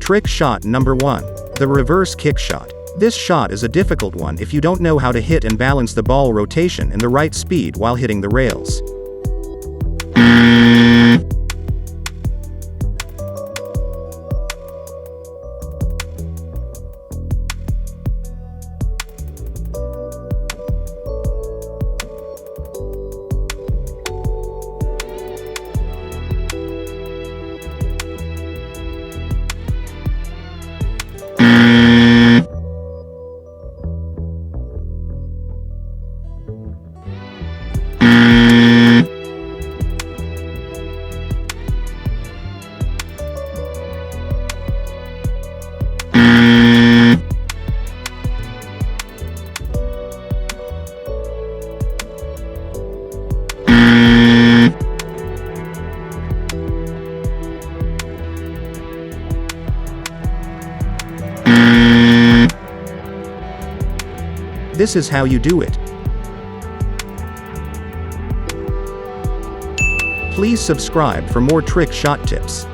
Trick shot number 1. The reverse kick shot. This shot is a difficult one if you don't know how to hit and balance the ball rotation in the right speed while hitting the rails. This is how you do it. Please subscribe for more trick shot tips.